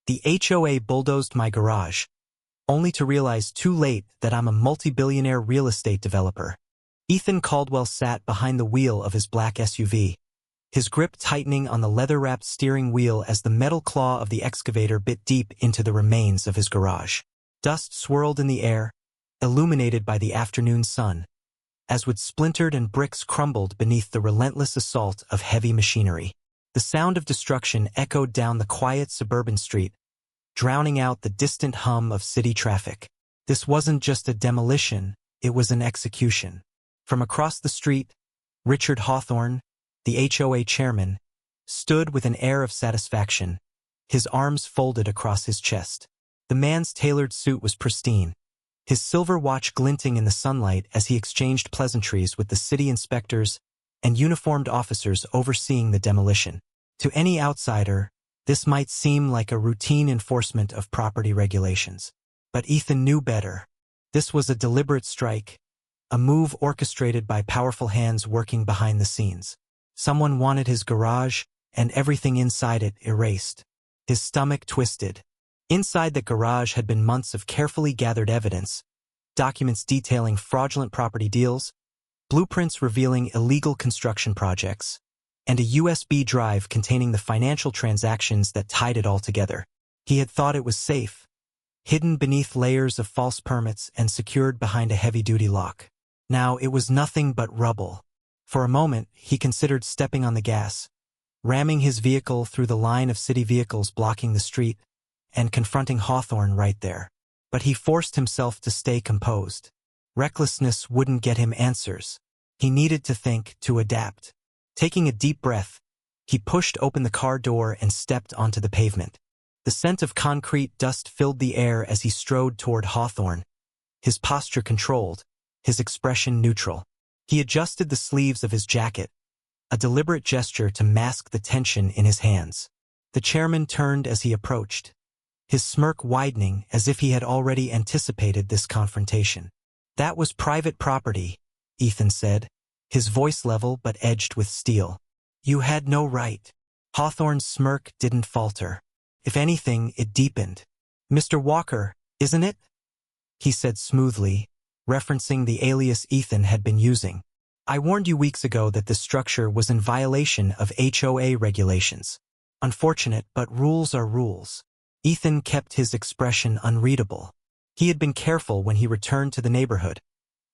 The HOA bulldozed my garage, only to realize too late that I'm a multi-billionaire real estate developer. Ethan Caldwell sat behind the wheel of his black SUV, his grip tightening on the leather-wrapped steering wheel as the metal claw of the excavator bit deep into the remains of his garage. Dust swirled in the air, illuminated by the afternoon sun, as wood splintered and bricks crumbled beneath the relentless assault of heavy machinery. The sound of destruction echoed down the quiet suburban street, drowning out the distant hum of city traffic. This wasn't just a demolition, it was an execution. From across the street, Richard Hawthorne, the HOA chairman, stood with an air of satisfaction, his arms folded across his chest. The man's tailored suit was pristine, his silver watch glinting in the sunlight as he exchanged pleasantries with the city inspectors and uniformed officers overseeing the demolition. To any outsider, this might seem like a routine enforcement of property regulations. But Ethan knew better. This was a deliberate strike, a move orchestrated by powerful hands working behind the scenes. Someone wanted his garage, and everything inside it erased. His stomach twisted. Inside the garage had been months of carefully gathered evidence, documents detailing fraudulent property deals, blueprints revealing illegal construction projects, and a USB drive containing the financial transactions that tied it all together. He had thought it was safe, hidden beneath layers of false permits and secured behind a heavy-duty lock. Now it was nothing but rubble. For a moment, he considered stepping on the gas, ramming his vehicle through the line of city vehicles blocking the street, and confronting Hawthorne right there. But he forced himself to stay composed. Recklessness wouldn't get him answers. He needed to think, to adapt. Taking a deep breath, he pushed open the car door and stepped onto the pavement. The scent of concrete dust filled the air as he strode toward Hawthorne, his posture controlled, his expression neutral. He adjusted the sleeves of his jacket, a deliberate gesture to mask the tension in his hands. The chairman turned as he approached, his smirk widening as if he had already anticipated this confrontation. "That was private property," Ethan said, his voice level but edged with steel. "You had no right." Hawthorne's smirk didn't falter. If anything, it deepened. "Mr. Walker, isn't it?" he said smoothly, referencing the alias Ethan had been using. "I warned you weeks ago that this structure was in violation of HOA regulations. Unfortunate, but rules are rules." Ethan kept his expression unreadable. He had been careful when he returned to the neighborhood,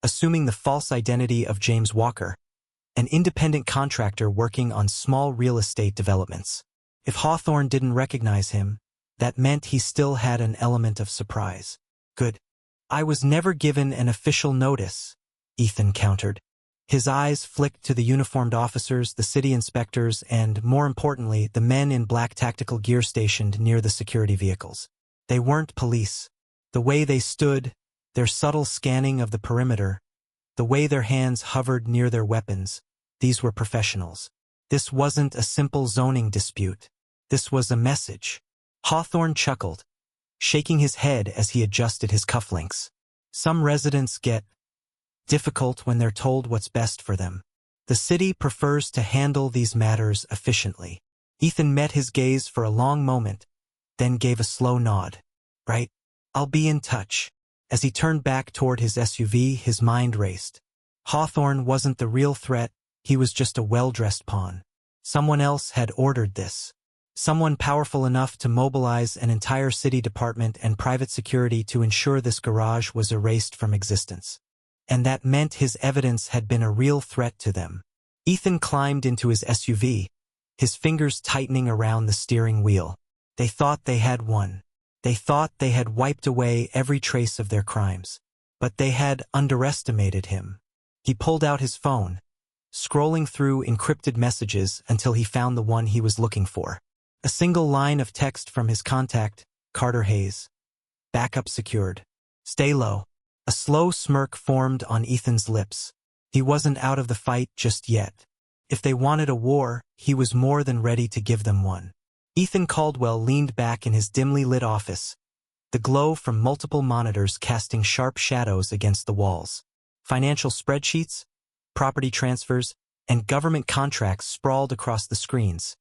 assuming the false identity of James Walker, an independent contractor working on small real estate developments. If Hawthorne didn't recognize him, that meant he still had an element of surprise. "Good. I was never given an official notice," Ethan countered. His eyes flicked to the uniformed officers, the city inspectors, and, more importantly, the men in black tactical gear stationed near the security vehicles. They weren't police. The way they stood, their subtle scanning of the perimeter, the way their hands hovered near their weapons, these were professionals. This wasn't a simple zoning dispute. This was a message. Hawthorne chuckled, shaking his head as he adjusted his cufflinks. "Some residents get difficult when they're told what's best for them. The city prefers to handle these matters efficiently." Ethan met his gaze for a long moment, then gave a slow nod. "Right. I'll be in touch." As he turned back toward his SUV, his mind raced. Hawthorne wasn't the real threat, he was just a well-dressed pawn. Someone else had ordered this. Someone powerful enough to mobilize an entire city department and private security to ensure this garage was erased from existence. And that meant his evidence had been a real threat to them. Ethan climbed into his SUV, his fingers tightening around the steering wheel. They thought they had won. They thought they had wiped away every trace of their crimes. But they had underestimated him. He pulled out his phone, scrolling through encrypted messages until he found the one he was looking for. A single line of text from his contact, Carter Hayes. "Backup secured. Stay low." A slow smirk formed on Ethan's lips. He wasn't out of the fight just yet. If they wanted a war, he was more than ready to give them one. Ethan Caldwell leaned back in his dimly lit office, the glow from multiple monitors casting sharp shadows against the walls. Financial spreadsheets, property transfers, and government contracts sprawled across the screens,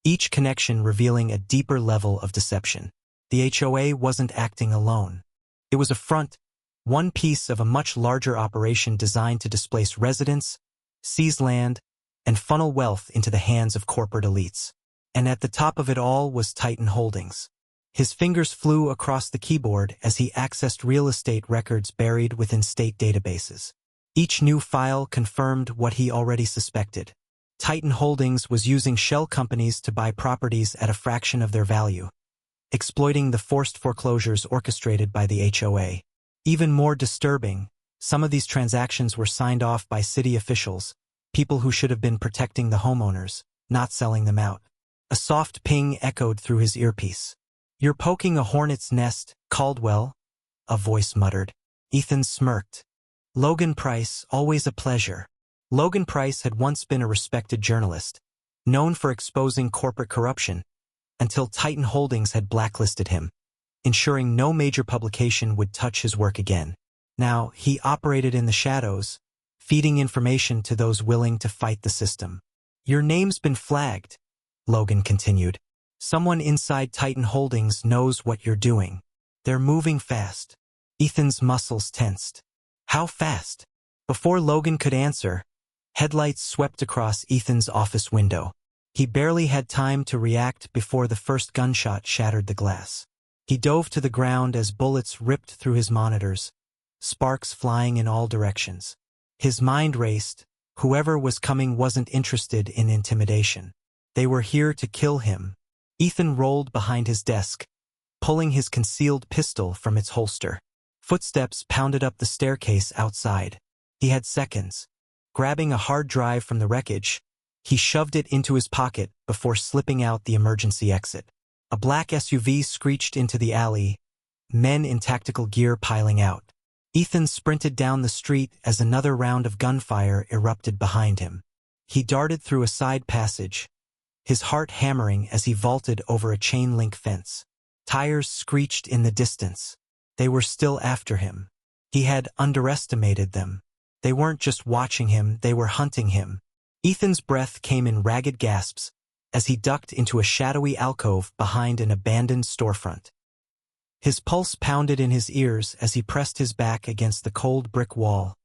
each connection revealing a deeper level of deception. The HOA wasn't acting alone. It was a front, one piece of a much larger operation designed to displace residents, seize land, and funnel wealth into the hands of corporate elites. And at the top of it all was Titan Holdings. His fingers flew across the keyboard as he accessed real estate records buried within state databases. Each new file confirmed what he already suspected. Titan Holdings was using shell companies to buy properties at a fraction of their value, exploiting the forced foreclosures orchestrated by the HOA. Even more disturbing, some of these transactions were signed off by city officials, people who should have been protecting the homeowners, not selling them out. A soft ping echoed through his earpiece. "You're poking a hornet's nest, Caldwell," a voice muttered. Ethan smirked. Logan Price, always a pleasure. Logan Price had once been a respected journalist, known for exposing corporate corruption, until Titan Holdings had blacklisted him, ensuring no major publication would touch his work again. Now, he operated in the shadows, feeding information to those willing to fight the system. "Your name's been flagged," Logan continued. "Someone inside Titan Holdings knows what you're doing. They're moving fast." Ethan's muscles tensed. How fast? Before Logan could answer, headlights swept across Ethan's office window. He barely had time to react before the first gunshot shattered the glass. He dove to the ground as bullets ripped through his monitors, sparks flying in all directions. His mind raced. Whoever was coming wasn't interested in intimidation. They were here to kill him. Ethan rolled behind his desk, pulling his concealed pistol from its holster. Footsteps pounded up the staircase outside. He had seconds. Grabbing a hard drive from the wreckage, he shoved it into his pocket before slipping out the emergency exit. A black SUV screeched into the alley, men in tactical gear piling out. Ethan sprinted down the street as another round of gunfire erupted behind him. He darted through a side passage, his heart hammering as he vaulted over a chain-link fence. Tires screeched in the distance. They were still after him. He had underestimated them. They weren't just watching him, they were hunting him. Ethan's breath came in ragged gasps as he ducked into a shadowy alcove behind an abandoned storefront. His pulse pounded in his ears as he pressed his back against the cold brick wall,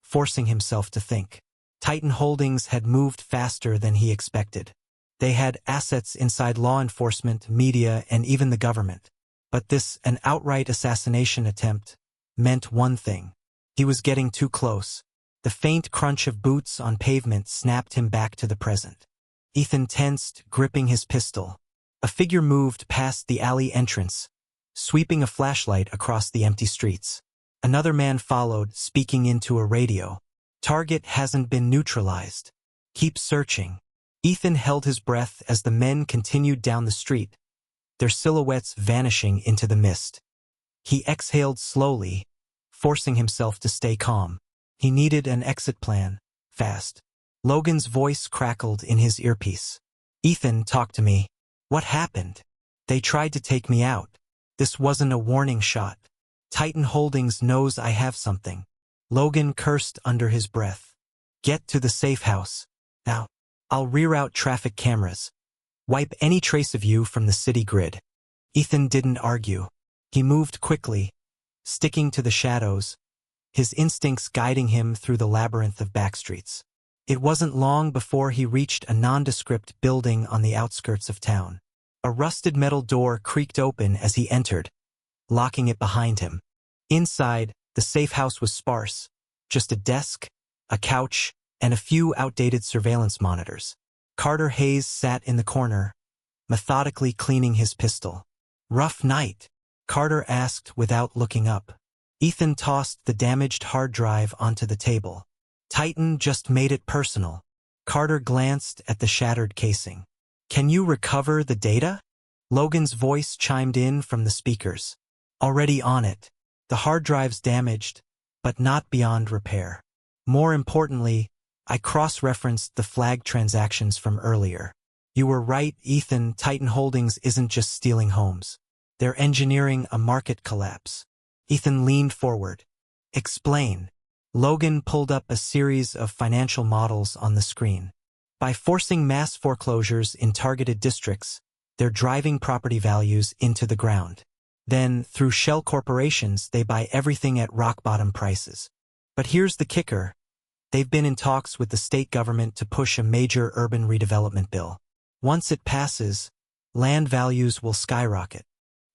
forcing himself to think. Titan Holdings had moved faster than he expected. They had assets inside law enforcement, media, and even the government. But this, an outright assassination attempt, meant one thing. He was getting too close. The faint crunch of boots on pavement snapped him back to the present. Ethan tensed, gripping his pistol. A figure moved past the alley entrance, sweeping a flashlight across the empty streets. Another man followed, speaking into a radio. "Target hasn't been neutralized. Keep searching." Ethan held his breath as the men continued down the street, their silhouettes vanishing into the mist. He exhaled slowly, forcing himself to stay calm. He needed an exit plan, fast. Logan's voice crackled in his earpiece. "Ethan, talk to me. What happened?" "They tried to take me out. This wasn't a warning shot. Titan Holdings knows I have something." Logan cursed under his breath. "Get to the safe house. Now, I'll reroute traffic cameras. Wipe any trace of you from the city grid." Ethan didn't argue. He moved quickly, sticking to the shadows, his instincts guiding him through the labyrinth of backstreets. It wasn't long before he reached a nondescript building on the outskirts of town. A rusted metal door creaked open as he entered, locking it behind him. Inside, the safe house was sparse, just a desk, a couch, and a few outdated surveillance monitors. Carter Hayes sat in the corner, methodically cleaning his pistol. "Rough night?" Carter asked without looking up. Ethan tossed the damaged hard drive onto the table. "Titan just made it personal." Carter glanced at the shattered casing. "Can you recover the data?" Logan's voice chimed in from the speakers. "Already on it. The hard drive's damaged, but not beyond repair. More importantly, I cross-referenced the flag transactions from earlier. You were right, Ethan. Titan Holdings isn't just stealing homes. They're engineering a market collapse." Ethan leaned forward. "Explain." Logan pulled up a series of financial models on the screen. By forcing mass foreclosures in targeted districts, they're driving property values into the ground. Then, through shell corporations, they buy everything at rock-bottom prices. But here's the kicker. They've been in talks with the state government to push a major urban redevelopment bill. Once it passes, land values will skyrocket.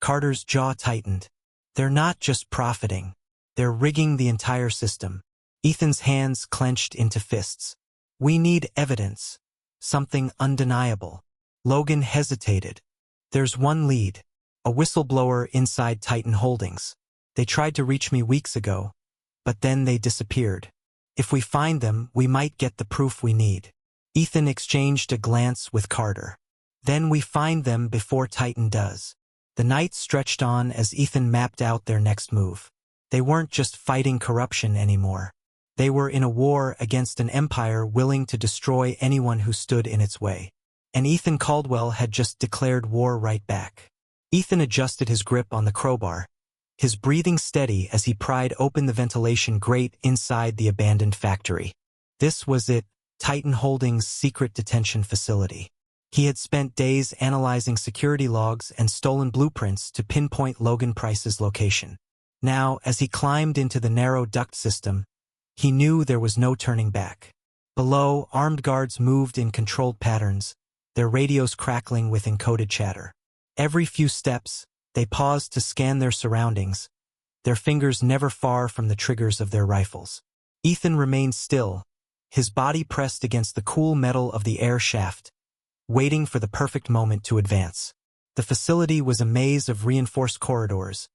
Carter's jaw tightened. They're not just profiting. They're rigging the entire system. Ethan's hands clenched into fists. We need evidence. Something undeniable. Logan hesitated. There's one lead. A whistleblower inside Titan Holdings. They tried to reach me weeks ago, but then they disappeared. If we find them, we might get the proof we need. Ethan exchanged a glance with Carter. Then we find them before Titan does. The night stretched on as Ethan mapped out their next move. They weren't just fighting corruption anymore. They were in a war against an empire willing to destroy anyone who stood in its way. And Ethan Caldwell had just declared war right back. Ethan adjusted his grip on the crowbar, his breathing steady as he pried open the ventilation grate inside the abandoned factory. This was it, Titan Holdings' secret detention facility. He had spent days analyzing security logs and stolen blueprints to pinpoint Logan Price's location. Now, as he climbed into the narrow duct system, he knew there was no turning back. Below, armed guards moved in controlled patterns, their radios crackling with encoded chatter. Every few steps, they paused to scan their surroundings, their fingers never far from the triggers of their rifles. Ethan remained still, his body pressed against the cool metal of the air shaft, waiting for the perfect moment to advance. The facility was a maze of reinforced corridors,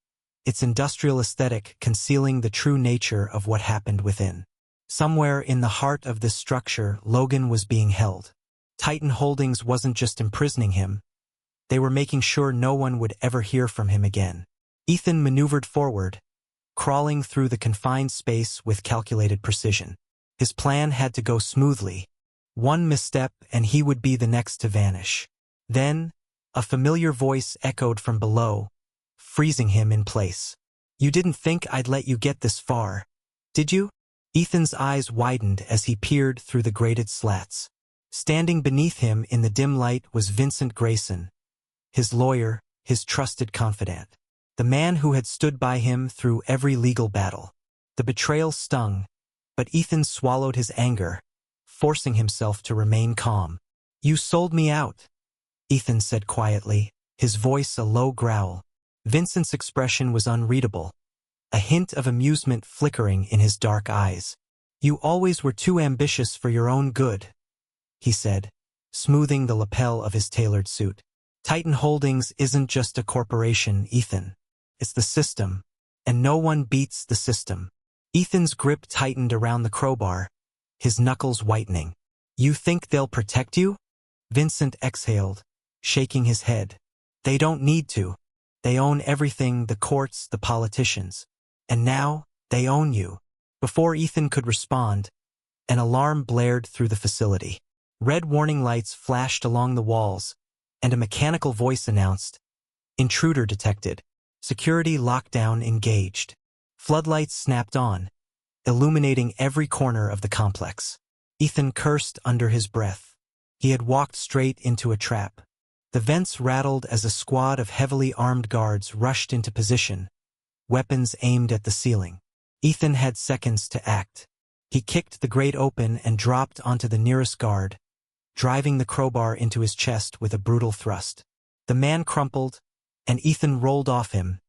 its industrial aesthetic concealing the true nature of what happened within. Somewhere in the heart of this structure, Logan was being held. Titan Holdings wasn't just imprisoning him, they were making sure no one would ever hear from him again. Ethan maneuvered forward, crawling through the confined space with calculated precision. His plan had to go smoothly. One misstep and he would be the next to vanish. Then, a familiar voice echoed from below, freezing him in place. "You didn't think I'd let you get this far, did you?" Ethan's eyes widened as he peered through the grated slats. Standing beneath him in the dim light was Vincent Grayson, his lawyer, his trusted confidant. The man who had stood by him through every legal battle. The betrayal stung, but Ethan swallowed his anger, forcing himself to remain calm. "You sold me out," Ethan said quietly, his voice a low growl. Vincent's expression was unreadable, a hint of amusement flickering in his dark eyes. "You always were too ambitious for your own good," he said, smoothing the lapel of his tailored suit. "Titan Holdings isn't just a corporation, Ethan. It's the system, and no one beats the system." Ethan's grip tightened around the crowbar, his knuckles whitening. "You think they'll protect you?" Vincent exhaled, shaking his head. "They don't need to. They own everything, the courts, the politicians. And now, they own you." Before Ethan could respond, an alarm blared through the facility. Red warning lights flashed along the walls, and a mechanical voice announced, "Intruder detected. Security lockdown engaged." Floodlights snapped on, illuminating every corner of the complex. Ethan cursed under his breath. He had walked straight into a trap. The vents rattled as a squad of heavily armed guards rushed into position, weapons aimed at the ceiling. Ethan had seconds to act. He kicked the grate open and dropped onto the nearest guard, driving the crowbar into his chest with a brutal thrust. The man crumpled, and Ethan rolled off him,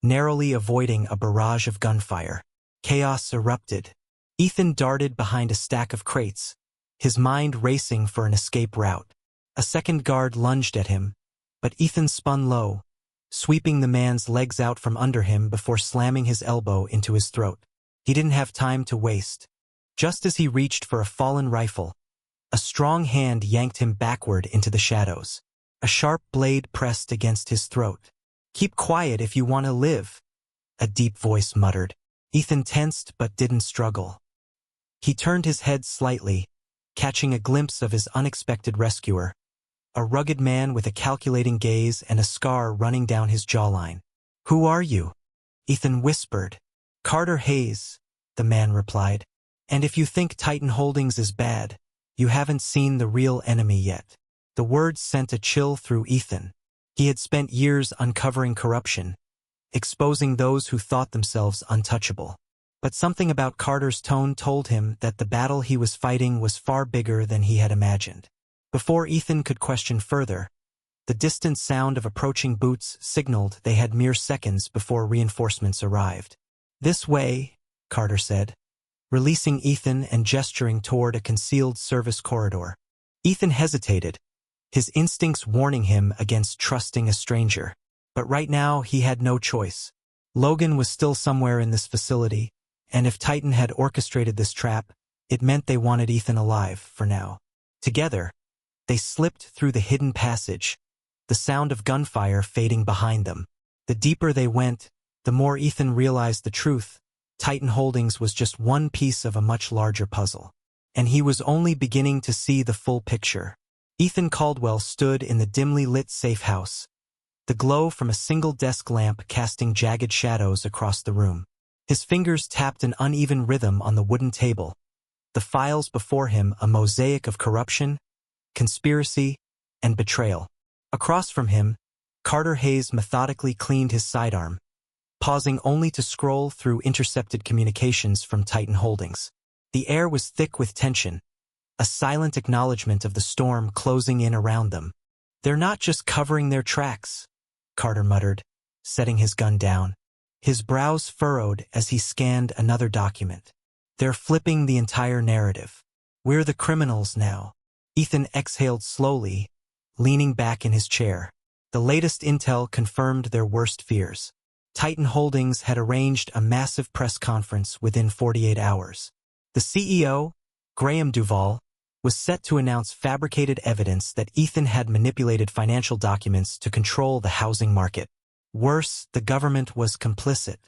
narrowly avoiding a barrage of gunfire. Chaos erupted. Ethan darted behind a stack of crates, his mind racing for an escape route. A second guard lunged at him, but Ethan spun low, sweeping the man's legs out from under him before slamming his elbow into his throat. He didn't have time to waste. Just as he reached for a fallen rifle, a strong hand yanked him backward into the shadows. A sharp blade pressed against his throat. "Keep quiet if you want to live," a deep voice muttered. Ethan tensed but didn't struggle. He turned his head slightly, catching a glimpse of his unexpected rescuer, a rugged man with a calculating gaze and a scar running down his jawline. "Who are you?" Ethan whispered. "Carter Hayes," the man replied. "And if you think Titan Holdings is bad, you haven't seen the real enemy yet." The words sent a chill through Ethan. He had spent years uncovering corruption, exposing those who thought themselves untouchable. But something about Carter's tone told him that the battle he was fighting was far bigger than he had imagined. Before Ethan could question further, the distant sound of approaching boots signaled they had mere seconds before reinforcements arrived. "This way," Carter said, releasing Ethan and gesturing toward a concealed service corridor. Ethan hesitated, his instincts warning him against trusting a stranger. But right now he had no choice. Logan was still somewhere in this facility, and if Titan had orchestrated this trap, it meant they wanted Ethan alive for now. Together, they slipped through the hidden passage, the sound of gunfire fading behind them. The deeper they went, the more Ethan realized the truth. Titan Holdings was just one piece of a much larger puzzle. And he was only beginning to see the full picture. Ethan Caldwell stood in the dimly lit safe house, the glow from a single desk lamp casting jagged shadows across the room. His fingers tapped an uneven rhythm on the wooden table, the files before him a mosaic of corruption, conspiracy, and betrayal. Across from him, Carter Hayes methodically cleaned his sidearm, pausing only to scroll through intercepted communications from Titan Holdings. The air was thick with tension, a silent acknowledgement of the storm closing in around them. "They're not just covering their tracks," Carter muttered, setting his gun down. His brows furrowed as he scanned another document. "They're flipping the entire narrative. We're the criminals now." Ethan exhaled slowly, leaning back in his chair. The latest intel confirmed their worst fears. Titan Holdings had arranged a massive press conference within 48 hours. The CEO, Graham Duvall, was set to announce fabricated evidence that Ethan had manipulated financial documents to control the housing market. Worse, the government was complicit.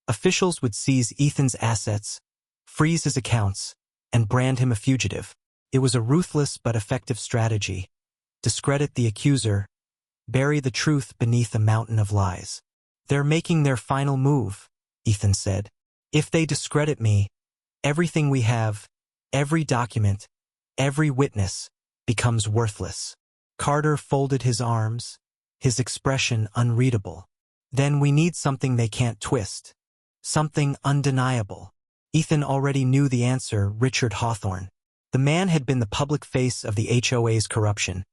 Officials would seize Ethan's assets, freeze his accounts, and brand him a fugitive. It was a ruthless but effective strategy. Discredit the accuser, bury the truth beneath a mountain of lies. "They're making their final move," Ethan said. "If they discredit me, everything we have, every document, every witness, becomes worthless." Carter folded his arms, his expression unreadable. "Then we need something they can't twist. Something undeniable." Ethan already knew the answer: Richard Hawthorne. The man had been the public face of the HOA's corruption,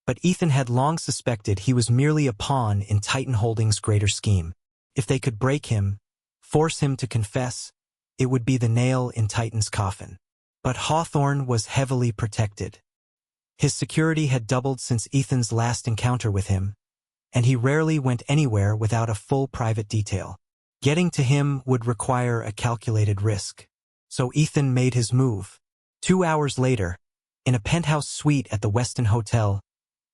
but Ethan had long suspected he was merely a pawn in Titan Holdings' greater scheme. If they could break him, force him to confess, it would be the nail in Titan's coffin. But Hawthorne was heavily protected. His security had doubled since Ethan's last encounter with him, and he rarely went anywhere without a full private detail. Getting to him would require a calculated risk. So Ethan made his move. 2 hours later, in a penthouse suite at the Westin Hotel,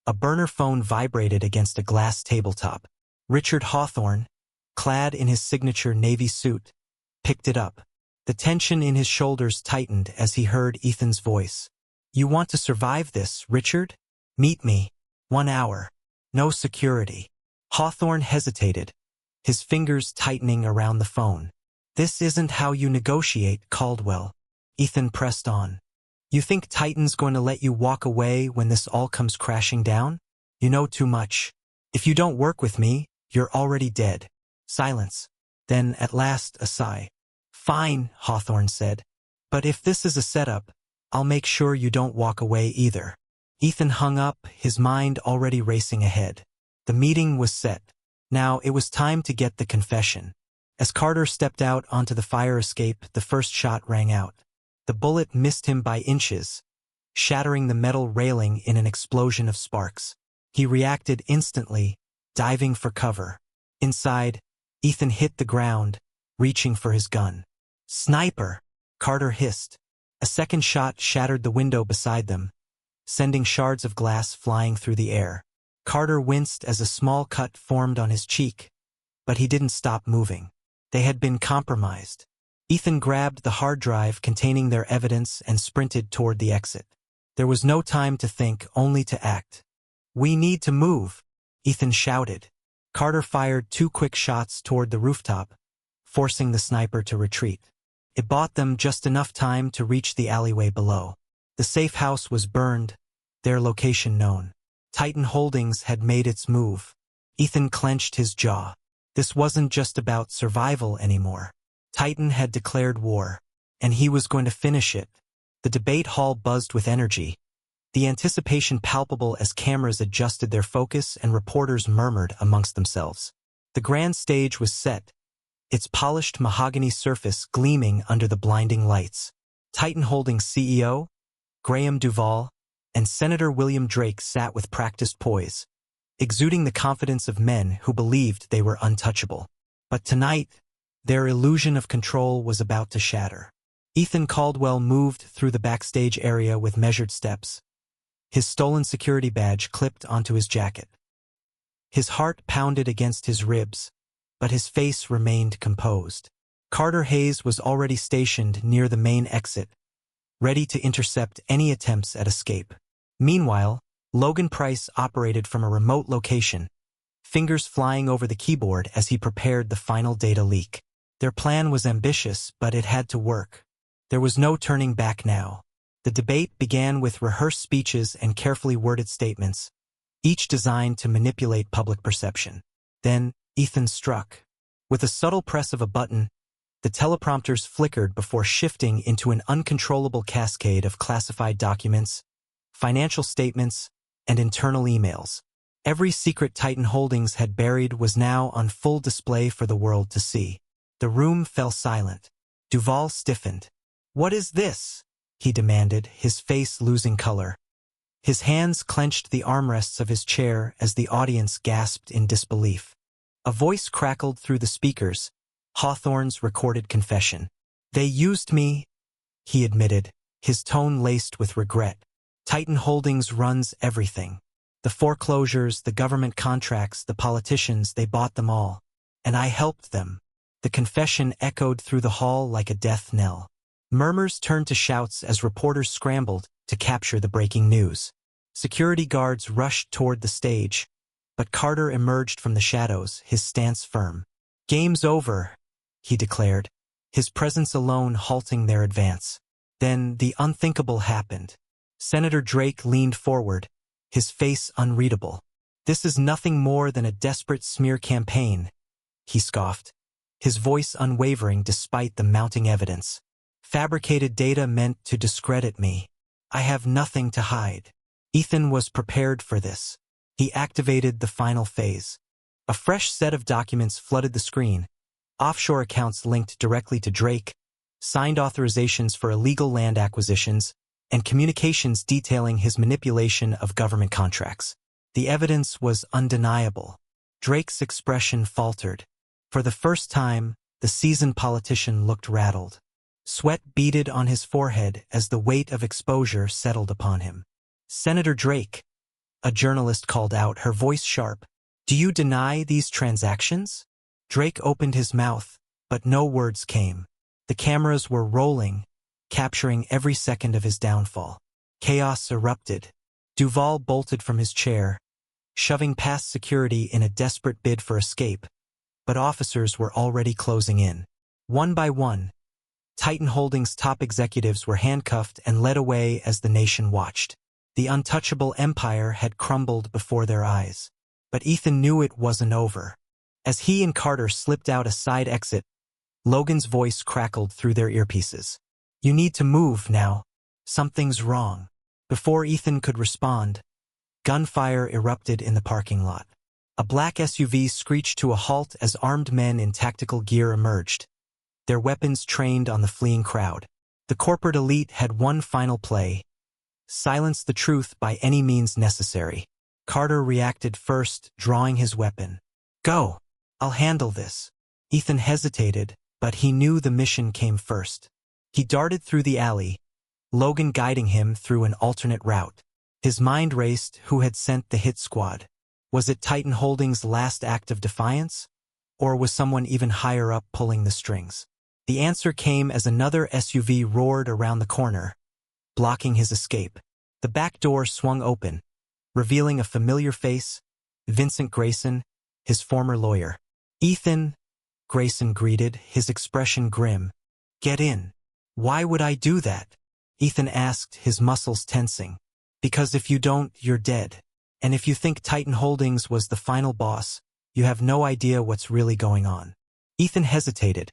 a burner phone vibrated against a glass tabletop. Richard Hawthorne, clad in his signature navy suit, picked it up. The tension in his shoulders tightened as he heard Ethan's voice. "You want to survive this, Richard? Meet me. 1 hour. No security." Hawthorne hesitated, his fingers tightening around the phone. "This isn't how you negotiate, Caldwell." Ethan pressed on. "You think Titan's going to let you walk away when this all comes crashing down? You know too much. If you don't work with me, you're already dead." Silence. Then, at last, a sigh. "Fine," Hawthorne said. "But if this is a setup, I'll make sure you don't walk away either." Ethan hung up, his mind already racing ahead. The meeting was set. Now it was time to get the confession. As Carter stepped out onto the fire escape, the first shot rang out. The bullet missed him by inches, shattering the metal railing in an explosion of sparks. He reacted instantly, diving for cover. Inside, Ethan hit the ground, reaching for his gun. "Sniper!" Carter hissed. A second shot shattered the window beside them, sending shards of glass flying through the air. Carter winced as a small cut formed on his cheek, but he didn't stop moving. They had been compromised. Ethan grabbed the hard drive containing their evidence and sprinted toward the exit. There was no time to think, only to act. "We need to move," Ethan shouted. Carter fired 2 quick shots toward the rooftop, forcing the sniper to retreat. It bought them just enough time to reach the alleyway below. The safe house was burned, their location known. Titan Holdings had made its move. Ethan clenched his jaw. This wasn't just about survival anymore. Titan had declared war, and he was going to finish it. The debate hall buzzed with energy, the anticipation palpable as cameras adjusted their focus and reporters murmured amongst themselves. The grand stage was set, its polished mahogany surface gleaming under the blinding lights. Titan Holdings CEO, Graham Duvall, and Senator William Drake sat with practiced poise, exuding the confidence of men who believed they were untouchable. But tonight, their illusion of control was about to shatter. Ethan Caldwell moved through the backstage area with measured steps, his stolen security badge clipped onto his jacket. His heart pounded against his ribs, but his face remained composed. Carter Hayes was already stationed near the main exit, ready to intercept any attempts at escape. Meanwhile, Logan Price operated from a remote location, fingers flying over the keyboard as he prepared the final data leak. Their plan was ambitious, but it had to work. There was no turning back now. The debate began with rehearsed speeches and carefully worded statements, each designed to manipulate public perception. Then, Ethan struck. With a subtle press of a button, the teleprompters flickered before shifting into an uncontrollable cascade of classified documents, financial statements, and internal emails. Every secret Titan Holdings had buried was now on full display for the world to see. The room fell silent. Duvall stiffened. "What is this?" he demanded, his face losing color. His hands clenched the armrests of his chair as the audience gasped in disbelief. A voice crackled through the speakers, Hawthorne's recorded confession. "They used me," he admitted, his tone laced with regret. "Titan Holdings runs everything. The foreclosures, the government contracts, the politicians, they bought them all. And I helped them." The confession echoed through the hall like a death knell. Murmurs turned to shouts as reporters scrambled to capture the breaking news. Security guards rushed toward the stage, but Carter emerged from the shadows, his stance firm. "Game's over," he declared, his presence alone halting their advance. Then the unthinkable happened. Senator Drake leaned forward, his face unreadable. "This is nothing more than a desperate smear campaign," he scoffed, his voice unwavering despite the mounting evidence. "Fabricated data meant to discredit me. I have nothing to hide." Ethan was prepared for this. He activated the final phase. A fresh set of documents flooded the screen, offshore accounts linked directly to Drake, signed authorizations for illegal land acquisitions, and communications detailing his manipulation of government contracts. The evidence was undeniable. Drake's expression faltered. For the first time, the seasoned politician looked rattled. Sweat beaded on his forehead as the weight of exposure settled upon him. "Senator Drake," a journalist called out, her voice sharp, "do you deny these transactions?" Drake opened his mouth, but no words came. The cameras were rolling, capturing every second of his downfall. Chaos erupted. Duvall bolted from his chair, shoving past security in a desperate bid for escape, but officers were already closing in. One by one, Titan Holdings' top executives were handcuffed and led away as the nation watched. The untouchable empire had crumbled before their eyes. But Ethan knew it wasn't over. As he and Carter slipped out a side exit, Logan's voice crackled through their earpieces. "You need to move now. Something's wrong." Before Ethan could respond, gunfire erupted in the parking lot. A black SUV screeched to a halt as armed men in tactical gear emerged, their weapons trained on the fleeing crowd. The corporate elite had one final play: silence the truth by any means necessary. Carter reacted first, drawing his weapon. "Go! I'll handle this." Ethan hesitated, but he knew the mission came first. He darted through the alley, Logan guiding him through an alternate route. His mind raced. Who had sent the hit squad? Was it Titan Holdings' last act of defiance? Or was someone even higher up pulling the strings? The answer came as another SUV roared around the corner, blocking his escape. The back door swung open, revealing a familiar face, Vincent Grayson, his former lawyer. "Ethan," Grayson greeted, his expression grim. "Get in." "Why would I do that?" Ethan asked, his muscles tensing. "Because if you don't, you're dead. And if you think Titan Holdings was the final boss, You have no idea what's really going on. Ethan hesitated,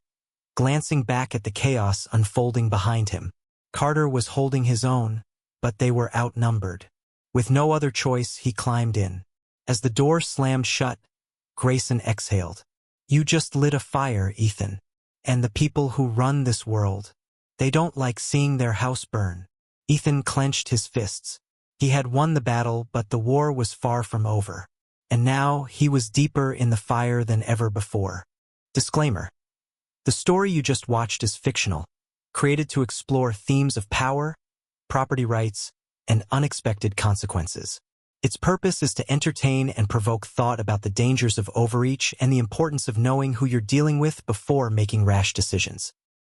glancing back at the chaos unfolding behind him. Carter was holding his own, but they were outnumbered. With no other choice, he climbed in. As the door slammed shut, Grayson exhaled. You just lit a fire, Ethan. And the people who run this world, they don't like seeing their house burn. Ethan clenched his fists. He had won the battle, but the war was far from over. And now he was deeper in the fire than ever before. Disclaimer. The story you just watched is fictional, created to explore themes of power, property rights, and unexpected consequences. Its purpose is to entertain and provoke thought about the dangers of overreach and the importance of knowing who you're dealing with before making rash decisions.